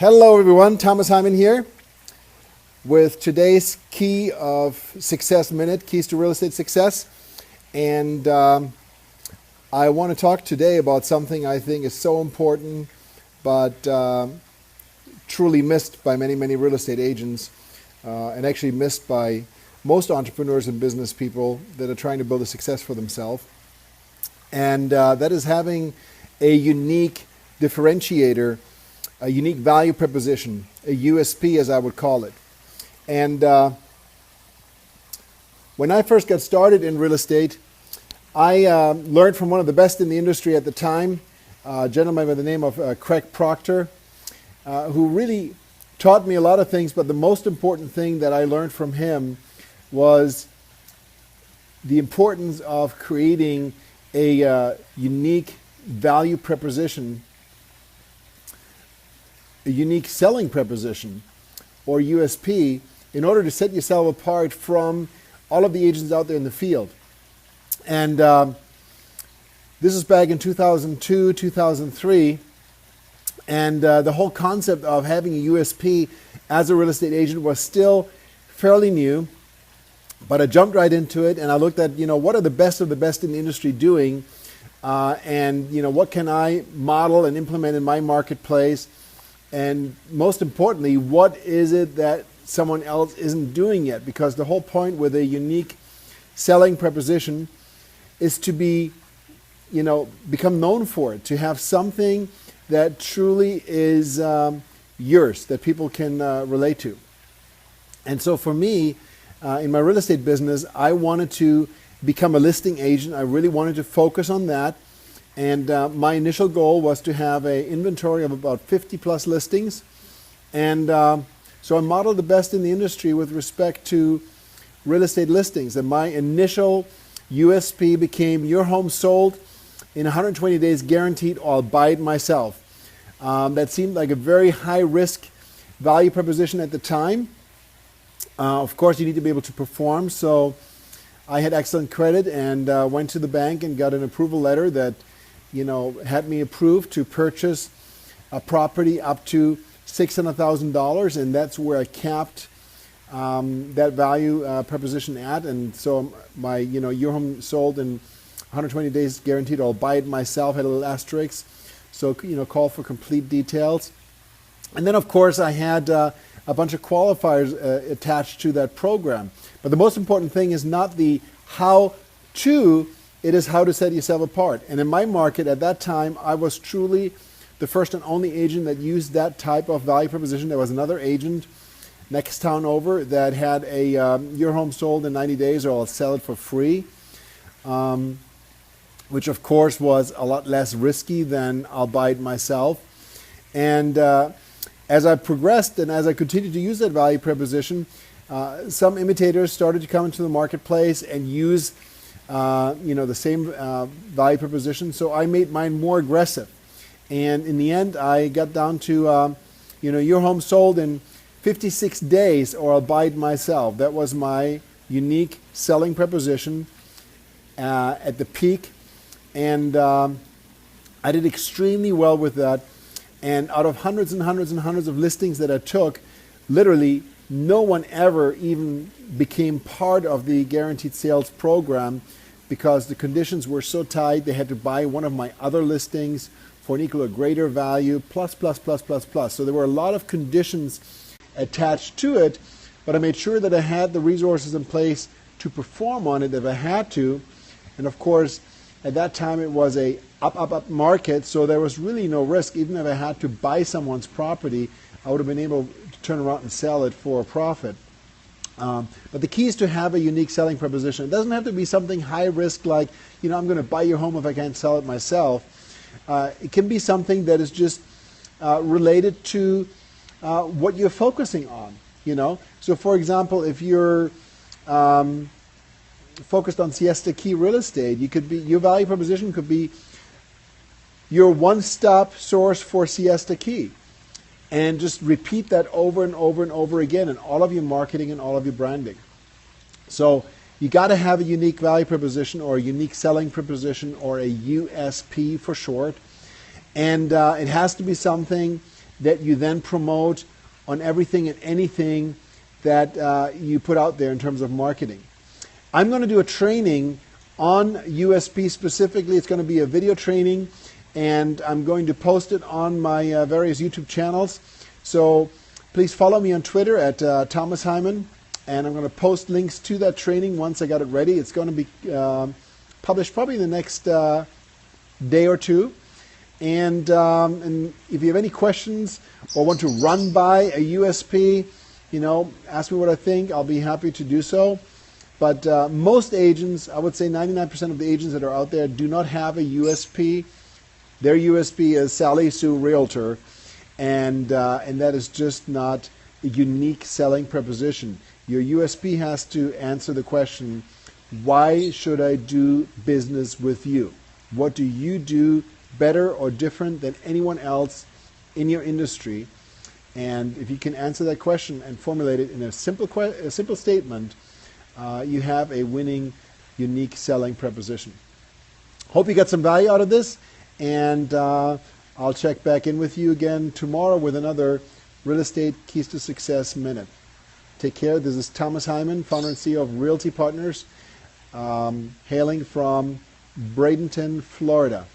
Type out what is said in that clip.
Hello everyone, Thomas Hyman here with today's Key of Success Minute, Keys to Real Estate Success. And I want to talk today about something I think is so important, but truly missed by many real estate agents, and actually missed by most entrepreneurs and business people that are trying to build a success for themselves. And that is having a unique differentiator, a unique value proposition, a USP as I would call it. And when I first got started in real estate, I learned from one of the best in the industry at the time, a gentleman by the name of Craig Proctor, who really taught me a lot of things, but the most important thing that I learned from him was the importance of creating a unique value proposition, a unique selling proposition, or USP, in order to set yourself apart from all of the agents out there in the field. And this is back in 2002, 2003, and the whole concept of having a USP as a real estate agent was still fairly new, but I jumped right into it, and I looked at, what are the best of the best in the industry doing, and, what can I model and implement in my marketplace. And most importantly, what is it that someone else isn't doing yet? Because the whole point with a unique selling proposition is to be, become known for it, to have something that truly is yours, that people can relate to. And so for me, in my real estate business, I wanted to become a listing agent. I really wanted to focus on that. And my initial goal was to have an inventory of about 50 plus listings. And so I modeled the best in the industry with respect to real estate listings. And my initial USP became your home sold in 120 days guaranteed, or I'll buy it myself. That seemed like a very high risk value proposition at the time. Of course, you need to be able to perform. So I had excellent credit and went to the bank and got an approval letter that had me approved to purchase a property up to $600,000, and that's where I capped that value proposition at. And so my, your home sold in 120 days guaranteed, I'll buy it myself, had a little asterisk. So, call for complete details. And then, of course, I had a bunch of qualifiers attached to that program. But the most important thing is not the how to, it is how to set yourself apart. And in my market at that time, I was truly the first and only agent that used that type of value proposition. There was another agent next town over that had a your home sold in 90 days or I'll sell it for free, which of course was a lot less risky than I'll buy it myself. And as I progressed and as I continued to use that value proposition, some imitators started to come into the marketplace and use the same value proposition. So I made mine more aggressive. And in the end, I got down to, your home sold in 56 days or I'll buy it myself. That was my unique selling proposition at the peak. And I did extremely well with that. And out of hundreds and hundreds and hundreds of listings that I took, literally no one ever even became part of the guaranteed sales program because the conditions were so tight. They had to buy one of my other listings for an equal or greater value, plus. So there were a lot of conditions attached to it, but I made sure that I had the resources in place to perform on it if I had to. And of course, at that time it was a up market, so there was really no risk. Even if I had to buy someone's property, I would have been able to turn around and sell it for a profit. But the key is to have a unique selling proposition. It doesn't have to be something high risk like, I'm going to buy your home if I can't sell it myself. It can be something that is just related to what you're focusing on. So for example, if you're focused on Siesta Key real estate, your value proposition could be your one-stop source for Siesta Key. And just repeat that over and over and over again in all of your marketing and all of your branding. So you got to have a unique value proposition or a unique selling proposition or a USP for short. And it has to be something that you then promote on everything and anything that you put out there in terms of marketing. I'm going to do a training on USP specifically. It's going to be a video training, and I'm going to post it on my various YouTube channels. So please follow me on Twitter at Thomas Hyman, and I'm going to post links to that training once I got it ready. It's going to be published probably in the next day or two. And if you have any questions or want to run by a USP, ask me what I think. I'll be happy to do so. But most agents, I would say 99% of the agents that are out there do not have a USP. Their USP is Sally Sue Realtor, and that is just not a unique selling preposition. Your USP has to answer the question, why should I do business with you? What do you do better or different than anyone else in your industry? And if you can answer that question and formulate it in a simple statement, you have a winning, unique selling preposition. Hope you got some value out of this, and I'll check back in with you again tomorrow with another Real Estate Keys to Success Minute. Take care. This is Thomas Hyman, founder and CEO of Realty Partners, hailing from Bradenton, Florida.